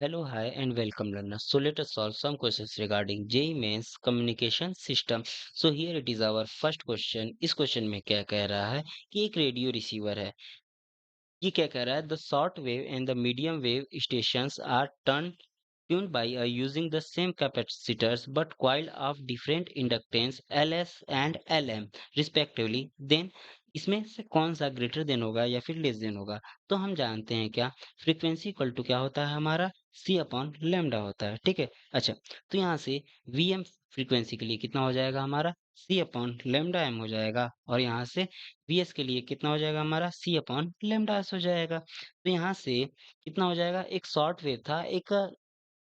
Hello, hi, and welcome, learners. So let us solve some questions regarding JEE Mains communication system. So here it is our first question. इस question में क्या कह रहा है कि एक रेडियो रिसीवर है. ये क्या कह रहा है? The short wave and the medium wave stations are tuned by using the same capacitors but coil of different inductance LS and LM respectively. Then इसमें से कौन सा ग्रेटर देन होगा या फिर लेस देन होगा? तो हम जानते हैं क्या, फ्रीक्वेंसी इक्वल टू क्या होता है हमारा, सी अपॉन लेमडा होता है. ठीक है. अच्छा, तो यहाँ से वी एम फ्रीक्वेंसी के लिए कितना हो जाएगा हमारा, सी अपॉन लेमडा एम हो जाएगा. और यहाँ से वी एस के लिए कितना हो जाएगा हमारा, सी अपॉन लेमडा एस हो जाएगा. तो यहाँ से कितना हो जाएगा, एक शॉर्ट वेव था, एक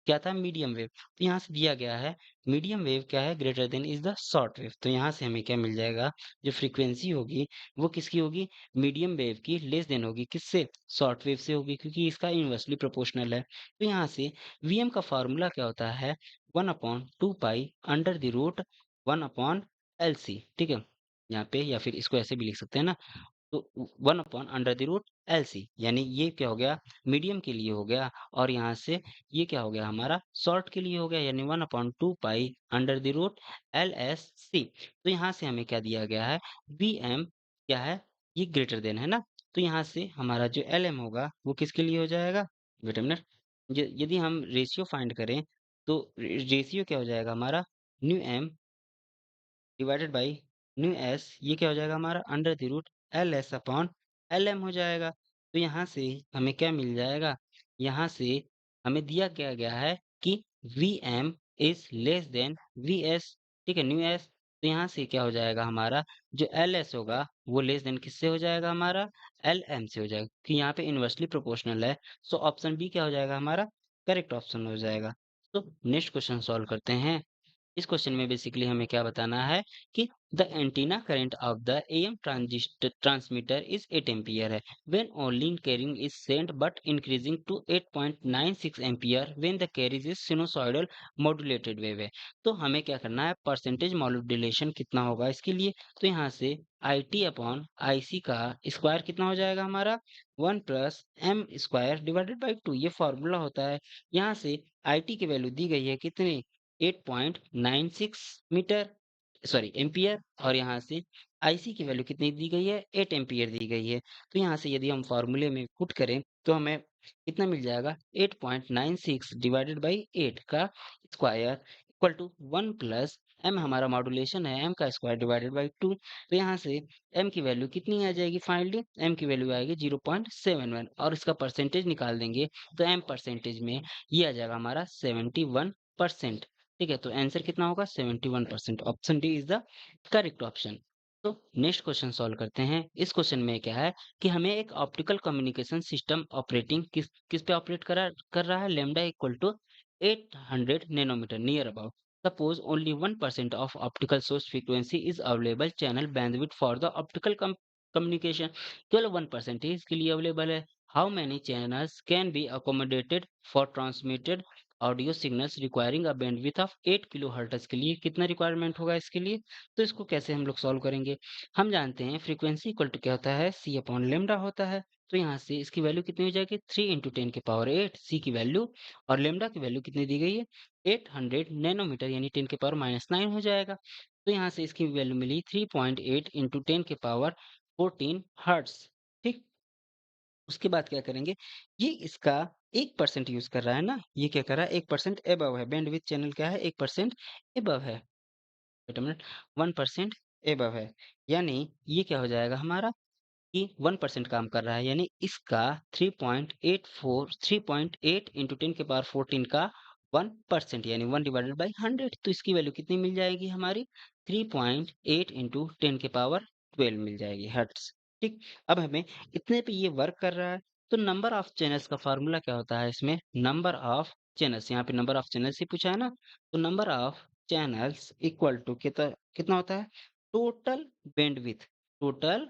क्या था, मीडियम वेव. तो यहाँ से दिया गया है मीडियम वेव क्या है, greater than is the short wave. तो यहाँ से हमें क्या मिल जाएगा, जो फ्रीक्वेंसी होगी वो किसकी होगी, मीडियम वेव की, लेस देन होगी किससे, शॉर्ट वेव से होगी, क्योंकि इसका इनवर्सली प्रोपोर्शनल है. तो यहाँ से वीएम का फॉर्मूला क्या होता है, 1/2 pi under the root 1/LC. ठीक है. यहाँ पे या फिर इसको ऐसे भी लिख सकते हैं ना, तो 1/√LC, यानी ये क्या हो गया, मीडियम के लिए हो गया. और यहाँ से ये क्या हो गया हमारा, शॉर्ट के लिए हो गया, यानी 1/2 pi under the root LSC. तो यहाँ से हमें क्या दिया गया है, VM क्या है, ये ग्रेटर देन है ना. तो यहाँ से हमारा जो LM होगा वो किसके लिए हो जाएगा, वेट अ मिनट. यदि हम रेशियो फाइंड करें तो रेशियो क्या हो जाएगा हमारा, new M divided by new S, ये क्या हो जाएगा हमारा, under the root L S upon L M हो जाएगा. तो यहाँ से हमें क्या मिल जाएगा, यहाँ से हमें दिया क्या गया है कि V M is less than V S. ठीक है, न्यू एस. तो यहाँ से क्या हो जाएगा हमारा, जो एल एस होगा वो लेस देन किससे हो जाएगा हमारा, एल एम से हो जाएगा, कि यहाँ पे इन्वर्सली प्रोपोर्शनल है. सो ऑप्शन बी क्या हो जाएगा हमारा, करेक्ट ऑप्शन हो जाएगा. तो नेक्स्ट क्वेश्चन सॉल्व करते हैं. इस क्वेश्चन में बेसिकली हमें क्या बताना है कि the antenna current of the AM transistor transmitter is 8 ampere है when only carrying is sent but increasing to 8.96 ampere when the carries is sinusoidal modulated wave है. तो हमें क्या करना है, परसेंटेज मॉड्यूलेशन कितना होगा इसके लिए. तो यहाँ से आई टी अपॉन आई सी का स्क्वायर कितना हो जाएगा हमारा, 1 + m² डिवाइडेड बाई 2, ये फॉर्मूला होता है. यहाँ से आई टी की वैल्यू दी गई है कितनी, 8.96 मीटर, सॉरी एम्पियर. और यहाँ से आईसी की वैल्यू कितनी दी गई है, 8 एम्पियर दी गई है. तो यहाँ से यदि हम फॉर्मूले में पुट करें तो हमें कितना मिल जाएगा, 8.96 डिवाइडेड बाई 8 का स्क्वायर इक्वल टू 1 + m, हमारा मॉड्यूलेशन है, m का स्क्वायर डिवाइडेड बाई 2. तो यहाँ से m की वैल्यू कितनी आ जाएगी, फाइनली m की वैल्यू आएगी 0.71, और इसका परसेंटेज निकाल देंगे तो m परसेंटेज में ये आ जाएगा हमारा 71%. ठीक है, तो आंसर कितना होगा, 71%. Option D is the correct option. तो नेक्स्ट क्वेश्चन सॉल्व करते हैं. इस क्वेश्चन में क्या है कि हमें एक ऑप्टिकल कम्युनिकेशन सिस्टम ऑपरेटिंग किस किस पे ऑपरेट कर रहा है, lambda equal to 800 nanometer near about. Suppose only 1% of optical source frequency is available channel bandwidth for the optical communication. केवल 1% ही इसके लिए अवेलेबल है. How many channels can be accommodated for transmitted audio signals requiring a bandwidth of 8 kilo hertz, के लिए कितना requirement होगा इसके लिए. तो इसको कैसे हम लोग सॉल्व करेंगे, हम जानते हैं फ्रीक्वेंसी इक्वल टू क्या होता है, सी अपॉन लेमडा होता है. तो यहाँ से इसकी वैल्यू कितनी हो जाएगी, 3 × 10⁻8 सी की वैल्यू, और लेमडा की वैल्यू कितनी दी गई है, 800 नैनोमीटर, यानी 10⁻⁹ हो जाएगा. तो यहाँ से इसकी वैल्यू मिली 3.8 × 10⁻14 हर्ट्ज. ठीक. उसके बाद क्या करेंगे, ये इसका 1% यूज कर रहा है ना, ये क्या कर रहा है, 1% एबव है, बैंडविड्थ चैनल क्या है, 1% एबव है. वेट अ मिनट, 1% एबव है, यानी ये क्या हो जाएगा हमारा, कि 1% काम कर रहा है, यानी इसका 3.8 इंटू 10⁻14 का 1%, यानी 1/100. तो इसकी वैल्यू कितनी मिल जाएगी हमारी, 3.8 इंटू 10⁻12 मिल जाएगी हर्ट्स. ठीक. अब हमें इतने पे ये वर्क कर रहा है. तो नंबर ऑफ चैनल्स का फार्मूला क्या होता है इसमें, नंबर ऑफ चैनल्स, यहाँ पे नंबर ऑफ चैनल्स ही पूछा है ना. तो number of channels equal to कितना कितना होता है, total bandwidth, total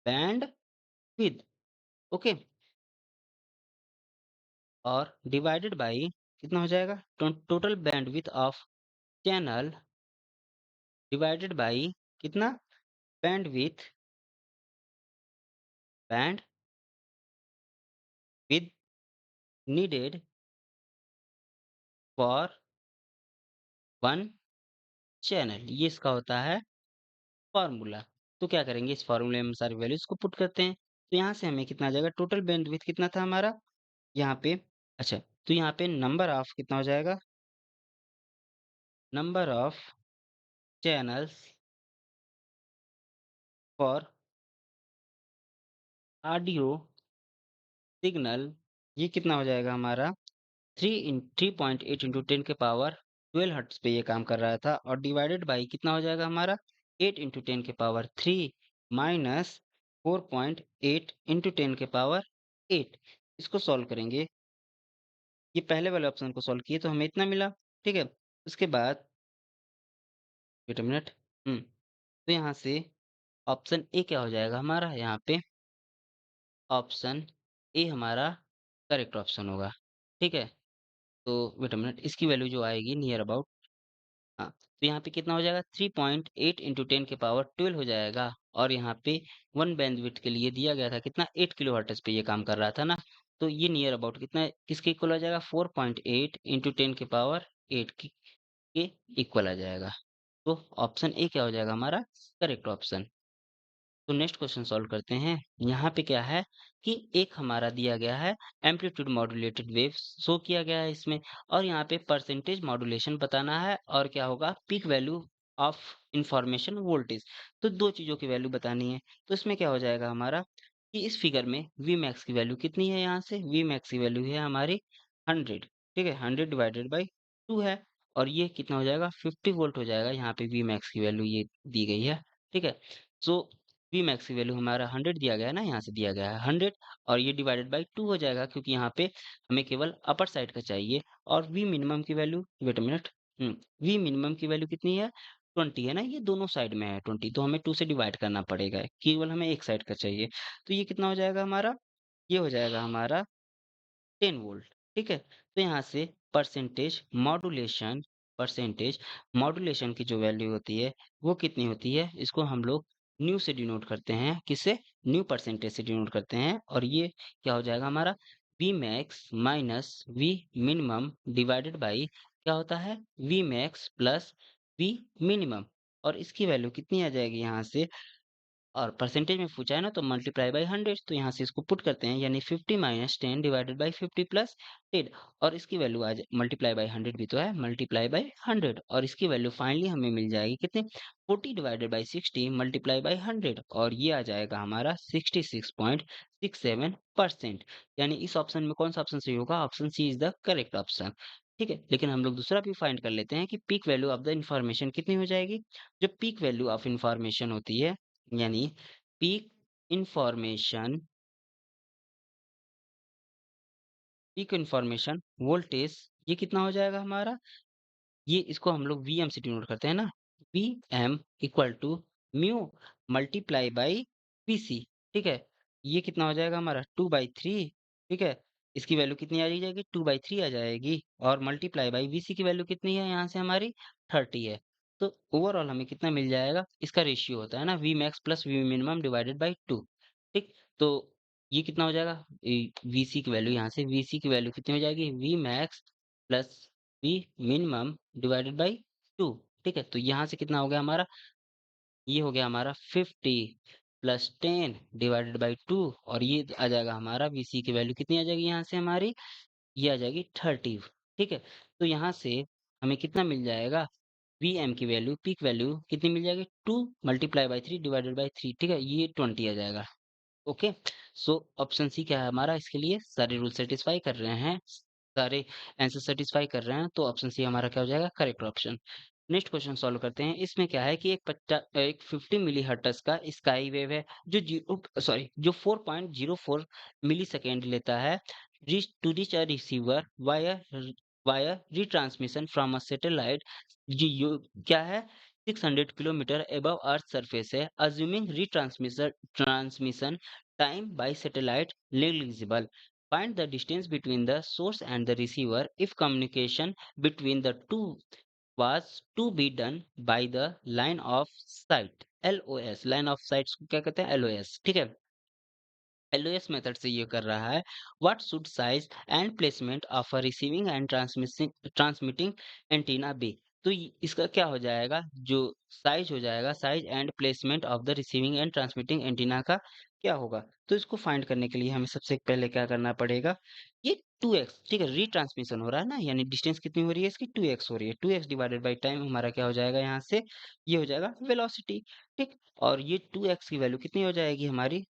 bandwidth. Okay. और डिवाइडेड बाई कितना हो जाएगा, total bandwidth of channel divided by कितना, bandwidth, bandwidth needed for one channel, ये इसका होता है फॉर्मूला। तो क्या करेंगे, इस फॉर्मूले में हम सारी वैल्यूज को पुट करते हैं। तो यहाँ से हमें कितना आ जाएगा, टोटल बैंडविड्थ कितना था हमारा यहाँ पे। अच्छा, तो यहाँ पे नंबर ऑफ कितना हो जाएगा, number of channels for audio signal, ये कितना हो जाएगा हमारा, 3.8 इंटू 10 के पावर 12 हर्ट्ज पे ये काम कर रहा था, और डिवाइडेड बाई कितना हो जाएगा हमारा, 8 इंटू 10 के पावर 3 माइनस 4.8 इंटू 10 के पावर 8। इसको सॉल्व करेंगे, ये पहले वाले ऑप्शन को सॉल्व किए तो हमें इतना मिला। ठीक है, उसके बाद वेट अ मिनट, तो यहाँ से ऑप्शन ए क्या हो जाएगा हमारा, यहाँ पे ऑप्शन ए हमारा करेक्ट ऑप्शन होगा। ठीक है, तो वेट अ मिनट, इसकी वैल्यू जो आएगी नियर अबाउट, हाँ, तो यहाँ पे कितना हो जाएगा, 3.8 इंटू 10 के पावर 12 हो जाएगा, और यहाँ पे वन बैंडविड्थ के लिए दिया गया था कितना, 8 किलो हर्ट्ज पे ये काम कर रहा था ना। तो ये नियर अबाउट कितना किसके इक्वल आ जाएगा, 4.8 इंटू 10 के पावर 8 के इक्वल आ जाएगा। तो ऑप्शन ए क्या हो जाएगा हमारा करेक्ट ऑप्शन। तो नेक्स्ट क्वेश्चन सॉल्व करते हैं। यहाँ पे क्या है कि एक हमारा दिया गया है एम्पलीट्यूड मॉड्यूलेटेड वेव शो किया गया है इसमें, और यहाँ पे परसेंटेज मॉड्यूलेशन बताना है, और क्या होगा, peak value of information voltage. तो दो चीजों की वैल्यू बतानी है। तो इसमें क्या हो जाएगा हमारा कि इस फिगर में वी मैक्स की वैल्यू कितनी है, यहाँ से वी मैक्स की वैल्यू है हमारी 100। ठीक है, 100 डिवाइडेड बाई 2 है, और ये कितना हो जाएगा, 50 वोल्ट हो जाएगा। यहाँ पे वी मैक्स की वैल्यू ये दी गई है। ठीक है, सो वी मैक्स की वैल्यू हमारा 100 दिया गया है ना, यहाँ से दिया गया है 100, और ये डिवाइडेड बाई 2 हो जाएगा, क्योंकि यहाँ पे हमें केवल अपर साइड का चाहिए। और वी मिनिमम की value, wait a minute, V minimum की वैल्यू कितनी है, 20 है ना, ये दोनों साइड में है 20, तो हमें 2 से डिवाइड करना पड़ेगा, केवल हमें एक साइड का चाहिए। तो ये कितना हो जाएगा हमारा, ये हो जाएगा हमारा 10 वोल्ट। ठीक है, तो यहाँ से परसेंटेज मॉड्यूलेशन की जो वैल्यू होती है वो कितनी होती है, इसको हम लोग न्यू से डिनोट करते हैं, किससे, न्यू परसेंटेज से डिनोट करते हैं। और ये क्या हो जाएगा हमारा, V max minus V minimum divided by क्या होता है, V max plus V minimum. और इसकी वैल्यू कितनी आ जाएगी यहाँ से, और परसेंटेज में पूछा है ना, तो मल्टीप्लाई बाई 100, तो यहाँ से इसको पुट करते हैं, यानी 50 माइनस 10 डिवाइडेड बाई 50 प्लस 10, और इसकी वैल्यू आ जाए, मल्टीप्लाई बाई 100 भी तो है, मल्टीप्लाई बाई 100, और इसकी वैल्यू फाइनली हमें मिल जाएगी कितने, 40 डिवाइडेड बाई 60 मल्टीप्लाई बाई 100, और ये आ जाएगा हमारा 66.67%। यानी इस ऑप्शन में कौन सा ऑप्शन सही होगा, option C is the correct option. ठीक है, लेकिन हम लोग दूसरा भी फाइंड कर लेते हैं कि peak value of the information कितनी हो जाएगी। जो पीक वैल्यू ऑफ इंफॉर्मेशन होती है, यानी peak information peak information voltage, ये कितना हो जाएगा हमारा, ये इसको हम लोग वीएम से डिनोट करते हैं ना, VM equal to mu multiply by VC. ठीक है, ये कितना हो जाएगा हमारा 2/3। ठीक है, इसकी वैल्यू कितनी आ जाएगी, 2/3 आ जाएगी, और मल्टीप्लाई बाई वीसी की वैल्यू कितनी है, यहाँ से हमारी 30 है। तो ओवरऑल हमें कितना मिल जाएगा, इसका रेशियो होता है ना, V max plus V minimum divided by 2। ठीक, तो ये कितना हो जाएगा, वीसी की वैल्यू, यहाँ से वीसी की वैल्यू कितनी हो जाएगी, V max plus V minimum divided by 2। ठीक है, तो यहाँ से कितना हो गया हमारा, ये हो गया हमारा 50 प्लस 10 डिवाइडेड बाई 2, और ये आ जाएगा हमारा वीसी की वैल्यू कितनी आ जाएगी यहाँ से हमारी, ये आ जाएगी 30। ठीक है, तो यहाँ से हमें कितना मिल जाएगा, वी एम की वैल्यू, पीक वैल्यू कितनी मिल जाएगी, 2 मल्टीप्लाई बाई 3 डिवाइडेड बाई 3। ठीक है, ये 20 आ जाएगा। ओके, सो ऑप्शन सी क्या है हमारा, इसके लिए सारे रूल सेटिस्फाई कर रहे हैं, सारे आंसर सेटिस्फाई कर रहे हैं, तो ऑप्शन सी हमारा क्या हो जाएगा, correct option. Next question solve करते हैं। इसमें क्या है कि एक 50 मिली हर्ट्ज का स्काई वेव है, जो जीरो सॉरी जो 4.04 मिली सेकेंड लेता है, to reach a receiver via retransmission from a satellite, क्या है, 600 किलोमीटर अबव अर्थ सरफेस है, assuming retransmission transmission time by satellite negligible. Find the distance between the source and the receiver if communication between the two was to be done by the line of sight, LOS। line of sight को क्या कहते हैं, LOS। ठीक है, LOS method से ये कर रहा है, what should size and placement of a receiving and transmitting antenna be. तो इसका क्या हो जाएगा, जो साइज हो जाएगा, size and placement of the receiving and transmitting antenna का क्या होगा। तो इसको फाइंड करने के लिए हमें सबसे पहले क्या करना पड़ेगा, ये 2x, ठीक है, रीट्रांसमिशन हो रहा है ना, यानी डिस्टेंस कितनी हो रही है इसकी, 2x हो रही है, 2x डिवाइडेड बाई टाइम हमारा क्या हो जाएगा यहाँ से, ये हो जाएगा वेलोसिटी, ठीक। और ये 2x की वैल्यू कितनी हो जाएगी हमारी,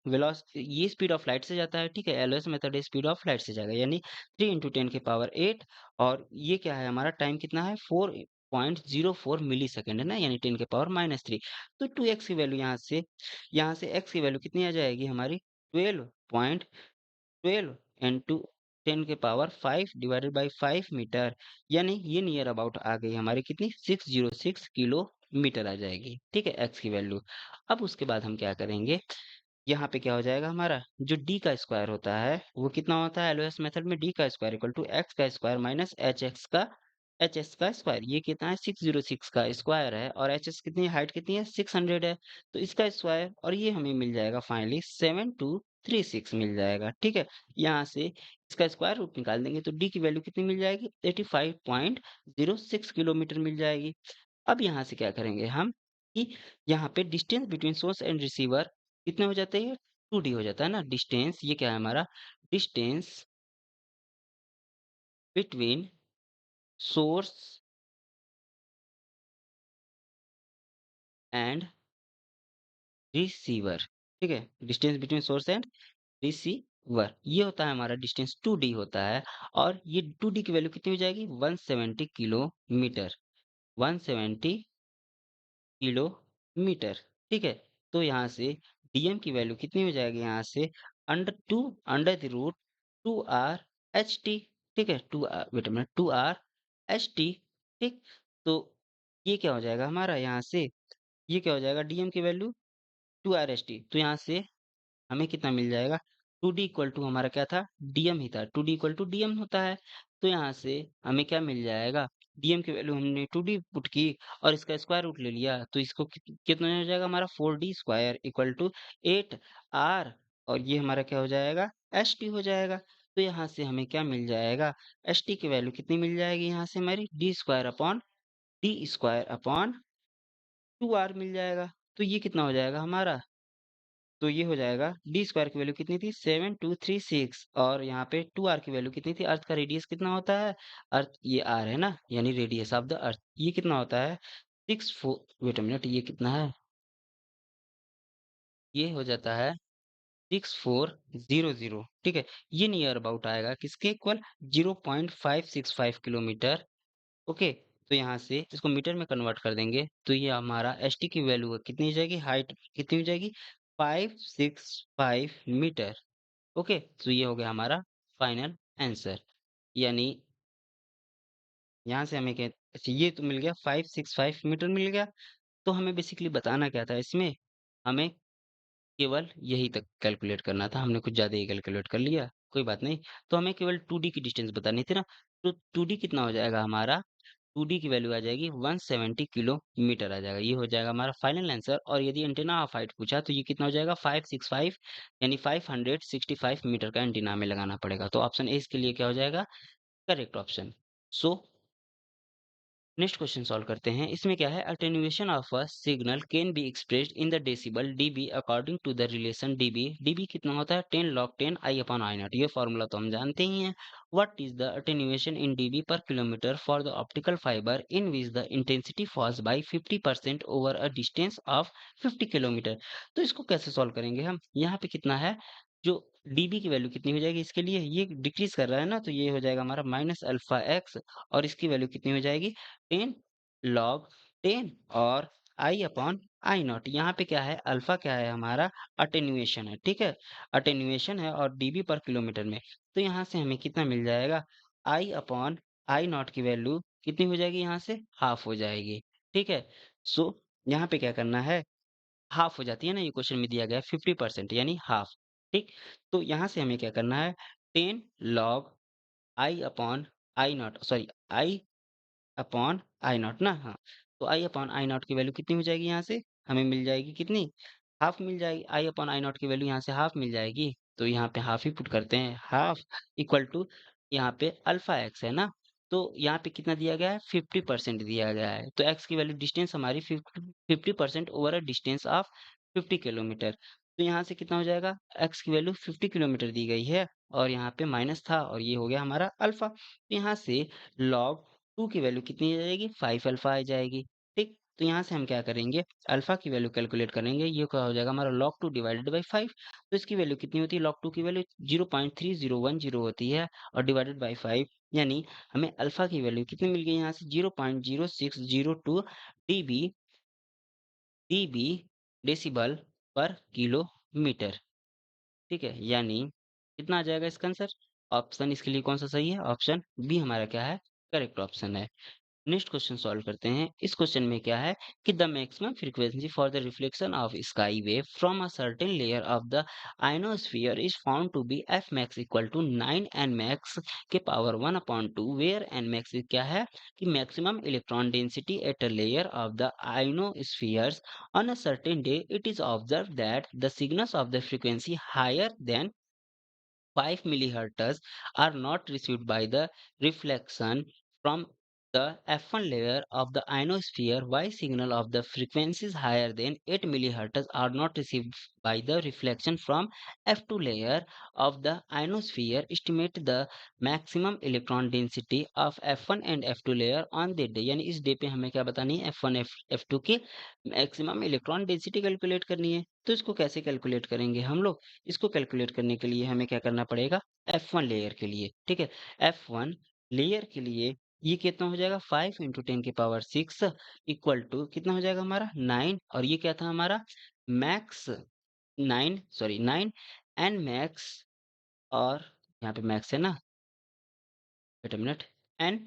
ये स्पीड ऑफ लाइट से जाता है, ठीक है, LOS method speed of light से जाएगा, यानी 3 इंटू 10 की पावर 8। और ये क्या है हमारा, टाइम कितना है, 4.04 मिली सेकेंड है ना, यानी 10 की पावर -3। तो 2x की वैल्यू यहाँ से x की वैल्यू कितनी आ जाएगी हमारी, 12 इंटू 10 की पावर 5 डिवाइडेड बाई 5 मीटर, यानी ये नियर अबाउट आ गई हमारी कितनी, 606 किलोमीटर आ जाएगी, ठीक है, एक्स की वैल्यू। अब उसके बाद हम क्या करेंगे, यहाँ पे क्या हो जाएगा हमारा, जो डी का स्क्वायर होता है वो कितना होता है एलओएस मेथड में, डी का स्क्वायर इक्वल टू एक्स का स्क्वायर माइनस एच एस का स्क्वायर, ये कितना है 606 का स्क्वायर है, और एच एस कितनी हाइट कितनी है 600 है, तो इसका स्क्वायर, और ये हमें मिल जाएगा फाइनली 7236 मिल जाएगा, ठीक है। यहाँ से इसका स्क्वायर रूट निकाल देंगे तो डी की वैल्यू कितनी मिल जाएगी, 85.06 किलोमीटर मिल जाएगी। अब यहाँ से क्या करेंगे हम, कि यहाँ पे distance between source and receiver कितने हो जाते हैं, 2D हो जाता है ना, डिस्टेंस ये क्या है हमारा, distance between source and receiver, ठीक है, distance between source and receiver ये होता है हमारा डिस्टेंस, 2D होता है। और ये 2D की वैल्यू कितनी हो जाएगी, 170 किलोमीटर, 170 किलोमीटर, ठीक है। तो यहाँ से डीएम की वैल्यू कितनी हो जाएगी, यहाँ से under the root 2r/h t, ठीक है, 2r, wait a minute, 2r/h t, ठीक। तो ये क्या हो जाएगा हमारा, यहाँ से ये क्या हो जाएगा, डीएम की वैल्यू 2r/h t, तो यहाँ से हमें कितना मिल जाएगा, 2D इक्वल टू हमारा क्या था, डीएम ही था, 2D इक्वल टू डीएम होता है। तो यहाँ से हमें क्या मिल जाएगा, डीएम की वैल्यू हमने 2D पुट की और इसका स्क्वायर रूट ले लिया, तो इसको कितना हो जाएगा हमारा, 4D square equal to 8r, और ये हमारा क्या हो जाएगा, एच टी हो जाएगा। तो यहाँ से हमें क्या मिल जाएगा, एच टी की वैल्यू कितनी मिल जाएगी, यहाँ से हमारी D² अपॉन 2r मिल जाएगा। तो ये कितना हो जाएगा हमारा, तो ये हो जाएगा डी स्क्वायर की वैल्यू कितनी थी, 7236, और यहाँ पे 2r की वैल्यू कितनी थी, अर्थ का रेडियस कितना होता है, अर्थ ये r है ना, यानी रेडियस ऑफ द अर्थ, ये कितना होता है, 64, वेट अ मिनट, ये कितना है, ये हो जाता है 6400, ठीक है। ये नियर अबाउट आएगा किसके इक्वल, 0.565 किलोमीटर, ओके। तो यहाँ से इसको मीटर में कन्वर्ट कर देंगे तो ये हमारा एस टी की वैल्यू कितनी हो जाएगी, हाइट कितनी हो जाएगी, 565 मीटर, ओके। तो ये हो गया हमारा फाइनल आंसर, यानी यहाँ से हमें क्या, अच्छा ये तो मिल गया, 565 मीटर मिल गया। तो हमें बेसिकली बताना क्या था इसमें, हमें केवल यही तक कैलकुलेट करना था, हमने कुछ ज़्यादा ही कैलकुलेट कर लिया, कोई बात नहीं। तो हमें केवल 2D की डिस्टेंस बतानी थी ना, तो 2D कितना हो जाएगा हमारा, 2D की वैल्यू आ जाएगी 170 किलोमीटर आ जाएगा, ये हो जाएगा हमारा फाइनल आंसर। और यदि एंटीना ऑफ हाइट पूछा तो ये कितना हो जाएगा, 565, यानी 565 मीटर का एंटीना हमें लगाना पड़ेगा। तो ऑप्शन ए इसके लिए क्या हो जाएगा, correct option. So next question solve करते हैं। इसमें क्या है, attenuation of a signal can be expressed in the decibel dB according to the relation dB. DB कितना होता है, 10 log 10 I upon I naught, ये फॉर्मूला तो हम जानते ही हैं। What is the attenuation in dB per kilometre for the optical fibre in which the intensity falls by 50% over a distance of 50 kilometre. तो इसको कैसे सॉल्व करेंगे हम, यहाँ पे कितना है, जो डीबी की वैल्यू कितनी हो जाएगी इसके लिए, ये डिक्रीज कर रहा है ना, तो ये हो जाएगा हमारा -अल्फा x, और इसकी वैल्यू कितनी हो जाएगी, 10 log 10, और आई अपॉन आई नॉट, यहाँ पे क्या है, अल्फा क्या है हमारा, अटेन्युएशन है, ठीक है, अटेन्युएशन है और डीबी पर किलोमीटर में। तो यहाँ से हमें कितना मिल जाएगा, आई अपॉन आई नॉट की वैल्यू कितनी हो जाएगी, यहाँ से हाफ हो जाएगी, ठीक है। सो यहाँ पे क्या करना है, हाफ हो जाती है ना, ये क्वेश्चन में दिया गया है 50% यानी हाफ, ठीक। तो यहाँ से हमें क्या करना है, 10 log I upon I not, sorry, I upon I not ना, हाँ। तो आई अपॉन आई नॉट की वैल्यू कितनी हो जाएगी, यहाँ से हमें मिल जाएगी कितनी, हाफ मिल जाएगी, आई अपॉन आई नॉट की वैल्यू यहाँ से हाफ मिल जाएगी, तो यहाँ पे हाफ ही पुट करते हैं, हाफ इक्वल टू यहाँ पे अल्फा एक्स है ना, तो यहाँ पे कितना दिया गया है 50% दिया गया है, तो एक्स की वैल्यू डिस्टेंस हमारी 50% over a distance of 50 kilometre. तो यहाँ से कितना हो जाएगा, एक्स की वैल्यू 50 किलोमीटर दी गई है और यहाँ पे माइनस था और ये हो गया हमारा अल्फा। तो यहाँ से लॉग 2 की वैल्यू कितनी आ जाएगी, 5 अल्फा आ जाएगी। ठीक, तो यहाँ से हम क्या करेंगे, अल्फा की वैल्यू कैलकुलेट करेंगे, ये क्या हो जाएगा हमारा log 2 डिवाइडेड बाई 5। तो इसकी वैल्यू कितनी होती है, log 2 की वैल्यू 0.3010 होती है और डिवाइडेड बाई 5, यानी हमें अल्फा की वैल्यू कितनी मिल गई यहाँ से 0.0602 डीबी डीबी डेसिबल पर किलोमीटर। ठीक है, यानी कितना आ जाएगा इसका आंसर, ऑप्शन इसके लिए कौन सा सही है, ऑप्शन बी हमारा क्या है, करेक्ट ऑप्शन है। नेक्स्ट क्वेश्चन सॉल्व करते हैं। इस क्वेश्चन में क्या है कि the maximum frequency for the reflection of sky wave from a certain layer of the ionosphere is found to be F max equal to 9 N max के power 1/2, where N max क्या है कि maximum electron density at a layer of the ionospheres on a certain day it is observe that the signals of the frequency higher than 5 millihertz are not received by the reflection from the F1 layer of the ionosphere, while signal of the frequencies higher than 8 millihertz are not received by the reflection from F2 layer of the ionosphere. Estimate the maximum electron density of F1 and F2 layer on that day। यानी इस day पे हमें क्या बतानी है, F1 F2 की maximum electron density calculate करनी है। तो इसको कैसे कैलकुलेट करेंगे हम लोग, इसको कैलकुलेट करने के लिए हमें क्या करना पड़ेगा, F1 लेयर के लिए, ठीक है, F1 लेयर के लिए ये कितना हो जाएगा 5 इंटू 10 की पावर 6 इक्वल टू कितना हो जाएगा हमारा 9, और ये क्या था हमारा मैक्स 9 एन मैक्स, और यहाँ पे मैक्स है ना, wait a minute, N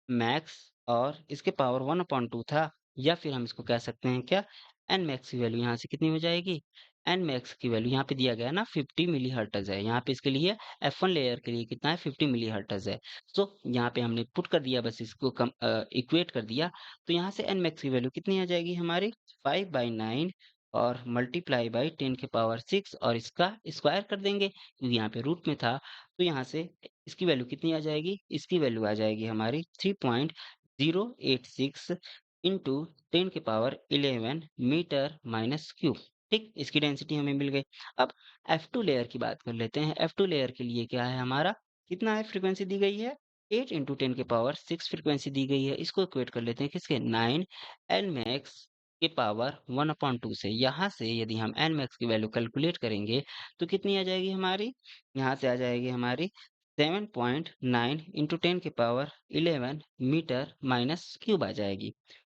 max और इसके पावर 1/2 था, या फिर हम इसको कह सकते हैं क्या, एन मैक्स की वैल्यू यहाँ से कितनी हो जाएगी, एन मैक्स की वैल्यू यहाँ पे दिया गया है ना 50 मिली हर्ट्ज है, यहाँ पे इसके लिए F1 लेयर के लिए कितना है 50 मिली हर्ट्ज है। सो यहाँ पे हमने पुट कर दिया, बस इसको कम इक्वेट कर दिया, तो यहाँ से एन मैक्स की वैल्यू कितनी आ जाएगी हमारी 5/9 और मल्टीप्लाई बाई 10 की पावर 6 और इसका स्क्वायर कर देंगे क्योंकि यहाँ पे रूट में था, तो यहाँ से इसकी वैल्यू कितनी आ जाएगी, इसकी वैल्यू आ जाएगी हमारी 3.086 इंटू 10 की पावर 11 मीटर माइनस क्यूब। ठीक, इसकी डेंसिटी हमें मिल गई। अब F2 लेयर की बात कर लेते हैं। F2 लेयर के लिए क्या है हमारा, कितना है फ्रीक्वेंसी दी गई है 8 इंटू 10 की पावर 6 फ्रीक्वेंसी दी गई है। इसको इक्वेट कर लेते हैं किसके 9 एल मैक्स के पावर 1/2 से। यहाँ से यदि हम एन मैक्स की वैल्यू कैलकुलेट करेंगे तो कितनी आ जाएगी हमारी, यहाँ से आ जाएगी हमारी 7.9 इंटू 10 की पावर 11 मीटर माइनस क्यूब आ जाएगी।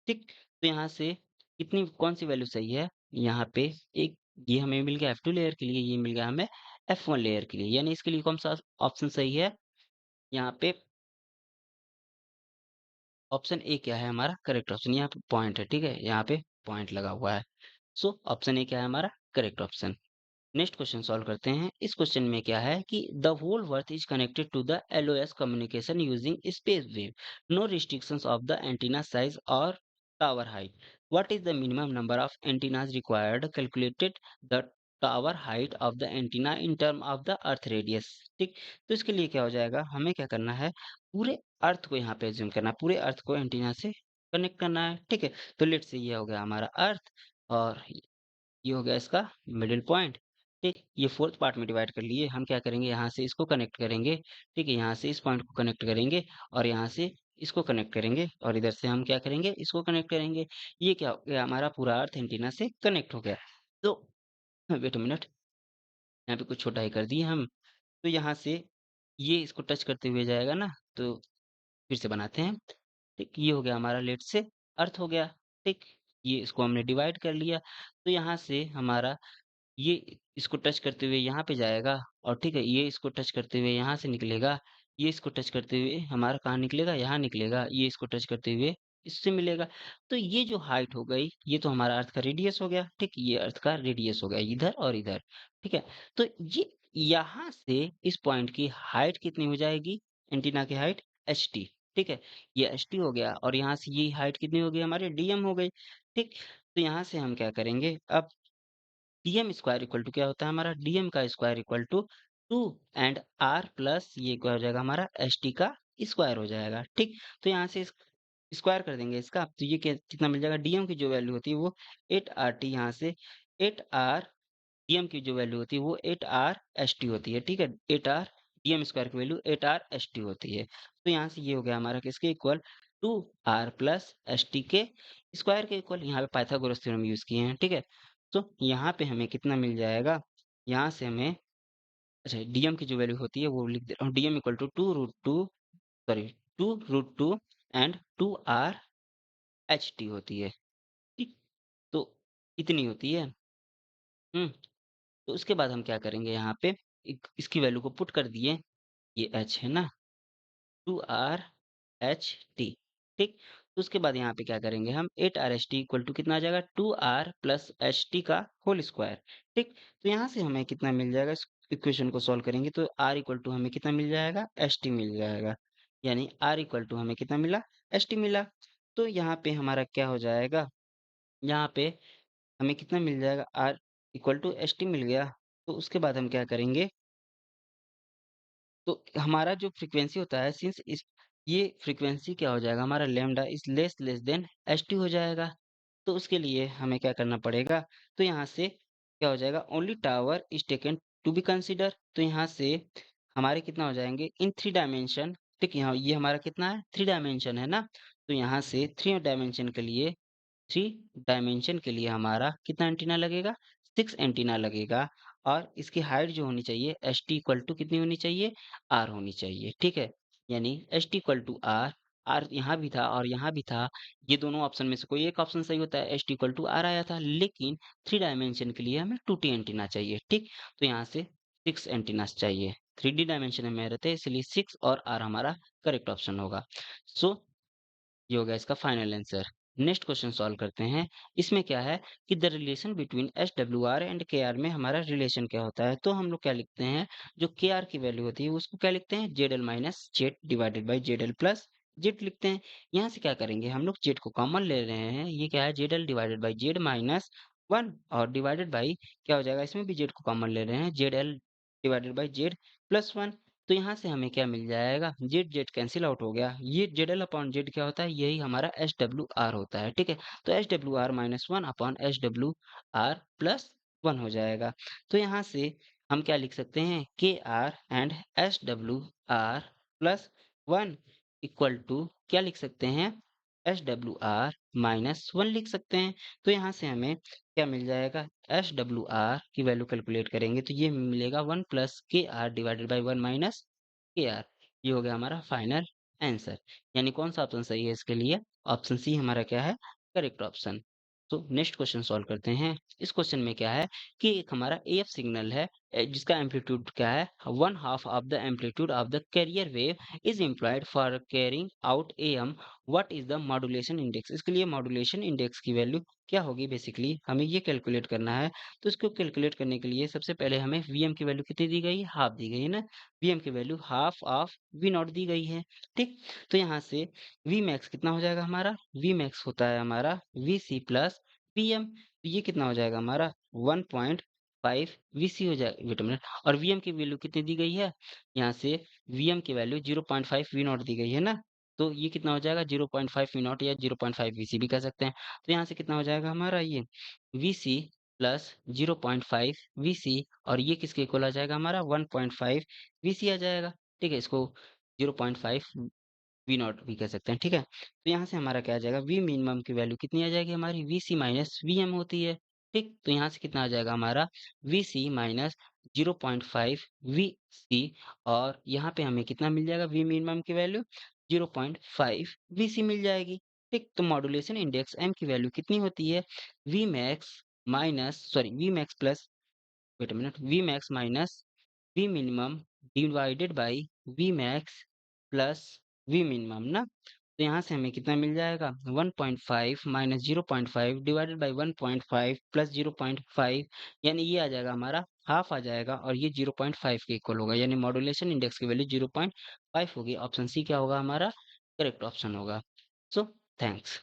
ठीक, तो यहाँ से कितनी कौन सी वैल्यू सही है, यहाँ पे एक ये हमें मिल गया F2 लेयर के लिए, ये मिल गया हमें F1 लेयर के लिए, यानी इसके लिए कौन सा ऑप्शन सही है, यहाँ पे ऑप्शन ए क्या है हमारा करेक्ट ऑप्शन, यहाँ पे पॉइंट है, ठीक है, यहाँ पे पॉइंट लगा हुआ है। सो ऑप्शन ए क्या है हमारा correct option. Next question solve करते हैं। इस क्वेश्चन में क्या है कि the whole worth is connected to the LOS communication using space wave, no restrictions of the antenna size और tower height. What is the minimum number of antennas required, calculated the tower height of the antenna in term of the earth radius. ठीक, तो इसके लिए क्या हो जाएगा, हमें क्या करना है, पूरे अर्थ को यहाँ पे एज्यूम करना है, पूरे अर्थ को एंटीना से कनेक्ट करना है। ठीक है, तो लेट से ये हो गया हमारा अर्थ और ये हो गया इसका मिडिल पॉइंट। ठीक, ये फोर्थ पार्ट में डिवाइड कर लिए, हम क्या करेंगे यहाँ से इसको कनेक्ट करेंगे। ठीक है, यहाँ से इस पॉइंट को कनेक्ट करेंगे और यहाँ से इसको कनेक्ट करेंगे और इधर से हम क्या करेंगे, इसको कनेक्ट करेंगे। ये क्या हो गया हमारा पूरा अर्थ एंटीना से कनेक्ट हो गया। तो वेट अ मिनट, यहाँ पे कुछ छोटा ही कर दिए हम, तो यहाँ से ये इसको टच करते हुए जाएगा ना, तो फिर से बनाते हैं। ठीक, ये हो गया हमारा लेट से अर्थ हो गया। ठीक, ये इसको हमने डिवाइड कर लिया, तो यहाँ से हमारा ये इसको टच करते हुए यहाँ पे जाएगा और ठीक है, ये इसको टच करते हुए यहाँ से निकलेगा, ये इसको टच करते हुए हमारा कहाँ निकलेगा, यहाँ निकलेगा, ये इसको टच करते हुए इससे मिलेगा। तो ये जो हाइट हो गई, ये तो हमारा अर्थ का रेडियस हो गया। ठीक, ये अर्थ का रेडियस हो गया इधर और इधर। ठीक है, तो ये यहाँ से इस पॉइंट की हाइट कितनी हो जाएगी, एंटीना की हाइट HT। ठीक है, ये HT हो गया और यहाँ से ये हाइट कितनी हो गई हमारी DM हो गई। ठीक, तो यहाँ से हम क्या करेंगे, अब डीएम स्क्वायर इक्वल टू क्या होता है हमारा, डीएम का square equal to 2 and R plus ये क्या हो जाएगा हमारा एस टी का स्क्वायर हो जाएगा, ठीक। तो यहाँ से स्क्वायर कर देंगे इसका, तो ये कितना मिल जाएगा, डीएम की जो वैल्यू होती है वो 8 आर टी, यहाँ से 8 आर डीएम की जो वैल्यू होती है वो 8 आर एस टी होती है, ठीक है। 8 आर डीएम स्क्वायर की वैल्यू 8 आर एस टी होती है। तो यहाँ से ये हो गया हमारा किसके equal, 2 R plus S T के स्क्वायर के इक्वल। यहाँ पे पाइथागोरस थ्योरम यूज किए हैं, ठीक है। तो यहाँ पे हमें कितना मिल जाएगा, यहाँ से हमें, अच्छा डीएम की जो वैल्यू होती है वो लिख दे रहा हूँ, DM equal to 2 root 2, sorry 2 root 2 and 2 R H T होती है, ठीक। तो इतनी होती है। हम्म। तो उसके बाद हम क्या करेंगे, यहाँ पे इसकी वैल्यू को पुट कर दिए, ये एच है ना, 2 आर एच टी, ठीक। तो उसके बाद यहाँ पे क्या करेंगे हम, 8 R H T equal to कितना आ जाएगा, 2 आर प्लस एच टी का होल स्क्वायर, ठीक। तो यहाँ से हमें कितना मिल जाएगा, इस इक्वेशन को सॉल्व करेंगे तो आर इक्वल टू हमें कितना मिल जाएगा, एच टी मिल जाएगा। यानी आर इक्वल टू हमें कितना मिला, एच टी मिला। तो यहाँ पे हमारा क्या हो जाएगा, यहाँ पे हमें कितना मिल जाएगा, R equal to H T मिल गया। तो उसके बाद हम क्या करेंगे, तो हमारा जो फ्रीक्वेंसी होता है, सिंस इस ये फ्रीक्वेंसी क्या हो जाएगा हमारा, lambda is less then H T हो जाएगा। तो उसके लिए हमें क्या करना पड़ेगा, तो यहाँ से क्या हो जाएगा, only tower is taken to be consider. तो यहाँ से हमारे कितना हो जाएंगे इन 3 डायमेंशन, ठीक। यहाँ ये हमारा कितना है, 3 डायमेंशन है ना। तो यहाँ से 3 डायमेंशन के लिए हमारा कितना एंटीना लगेगा, 6 एंटीना लगेगा। और इसकी हाइट जो होनी चाहिए, एच टी इक्वल टू कितनी होनी चाहिए, आर होनी चाहिए, ठीक है। यानी H T equal to R, R यहाँ भी था और यहाँ भी था, ये दोनों ऑप्शन में से कोई एक ऑप्शन सही होता है, H T equal to R आया था, लेकिन 3 डायमेंशन के लिए हमें 2T एंटीना चाहिए, ठीक। तो यहाँ से 6 एंटीनास चाहिए, 3D डायमेंशन में रहते हैं, इसलिए 6 और आर हमारा करेक्ट ऑप्शन होगा। सो ये हो गया इसका final answer. Next question solve करते हैं। इसमें क्या है कि the relation between S W are and के आर में हमारा रिलेशन क्या होता है, तो हम लोग क्या लिखते हैं, जो के आर की वैल्यू होती है उसको क्या लिखते हैं, Z L minus Z divided by Z L plus Z लिखते हैं। यहाँ से क्या करेंगे हम लोग, जेड को कॉमन ले रहे हैं, ये क्या है, Z L divided by Z minus 1 और डिवाइडेड बाई क्या हो जाएगा, इसमें भी जेड को कॉमन ले रहे हैं, Z L divided by Z plus 1। तो यहाँ से हमें क्या मिल जाएगा, जेड जेड कैंसिल आउट हो गया, ये जेड एल अपॉन जेड क्या होता है, यही हमारा एस डब्ल्यू आर होता है, ठीक है। तो S W are minus 1 upon S W R plus 1 हो जाएगा। तो यहाँ से हम क्या लिख सकते हैं, के R and S W R plus 1 equal to क्या लिख सकते हैं, एस डब्ल्यू आर माइनस 1 लिख सकते हैं। तो यहाँ से हमें क्या मिल जाएगा, एस डब्ल्यू आर की वैल्यू कैलकुलेट करेंगे तो ये मिलेगा 1 प्लस के आर डिवाइडेड बाई 1 माइनस के आर। ये हो गया हमारा फाइनल आंसर। यानी कौन सा ऑप्शन सही है इसके लिए, ऑप्शन सी हमारा क्या है, करेक्ट ऑप्शन। तो नेक्स्ट क्वेश्चन सॉल्व करते हैं। इस क्वेश्चन में क्या है कि एक हमारा एफ सिग्नल है, जिसका एम्पलीट्यूड क्या है, 1/2 of the amplitude of the carrier wave is employed for carrying out M, what is the modulation index. इसके लिए मॉड्यूलेशन इंडेक्स की वैल्यू क्या होगी, बेसिकली हमें ये कैलकुलेट करना है। तो इसको कैलकुलेट करने के लिए सबसे पहले हमें वीएम की वैल्यू कितनी दी गई है, हाफ दी गई है ना। वीएम की value half of V naught दी गई है, ठीक। तो यहाँ से वी मैक्स कितना हो जाएगा हमारा, वी मैक्स होता है हमारा वी सी प्लस वीएम। तो ये कितना हो जाएगा हमारा 1.5 वी सी हो जाएगा, वेट अ मिनट। और वीएम की वैल्यू कितनी दी गई है, यहाँ से वीएम की वैल्यू 0.5 वी नॉट दी गई है ना। तो ये कितना हो जाएगा 0.5 वी नॉट या 0.5 वी सी भी कह सकते हैं। तो यहाँ से कितना हो जाएगा हमारा ये we C plus 0.5 V C, और ये किसके इक्वल आ जाएगा हमारा 1.5 वी सी आ जाएगा, ठीक है। इसको 0.5 वी नॉट भी कह सकते हैं, ठीक है। तो यहाँ से हमारा क्या आ जाएगा, वी मिनिमम की वैल्यू कितनी आ जाएगी हमारी, V C minus V M होती है, ठीक। तो यहाँ से कितना आ जाएगा हमारा V C minus 0.5 V C, और यहाँ पे हमें कितना मिल जाएगा, वी मिनिमम की वैल्यू 0.5 वी सी मिल जाएगी, ठीक। तो मॉड्यूलेशन इंडेक्स एम की वैल्यू कितनी होती है, V max minus sorry V max plus, wait a minute, V max minus V minimum divided by V max plus V minimum ना। तो यहाँ से हमें कितना मिल जाएगा, 1.5 माइनस 0.5 डिवाइडेड बाई 1.5 प्लस 0.5, यानी ये आ जाएगा हमारा हाफ आ जाएगा, और ये 0.5 के इक्वल होगा, यानी मॉड्यूलेशन इंडेक्स की वैल्यू 0.5 होगी। ऑप्शन सी क्या होगा हमारा, करेक्ट ऑप्शन होगा। So thanks.